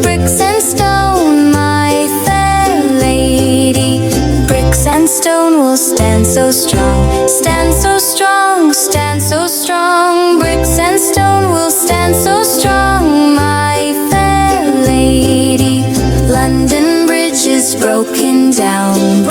Bricks and stone, my fair lady. Bricks and stone will stand so strong, stand so strong, stand so strong. Bricks and stone will stand so strong, my fair lady. London Bridge is broken down,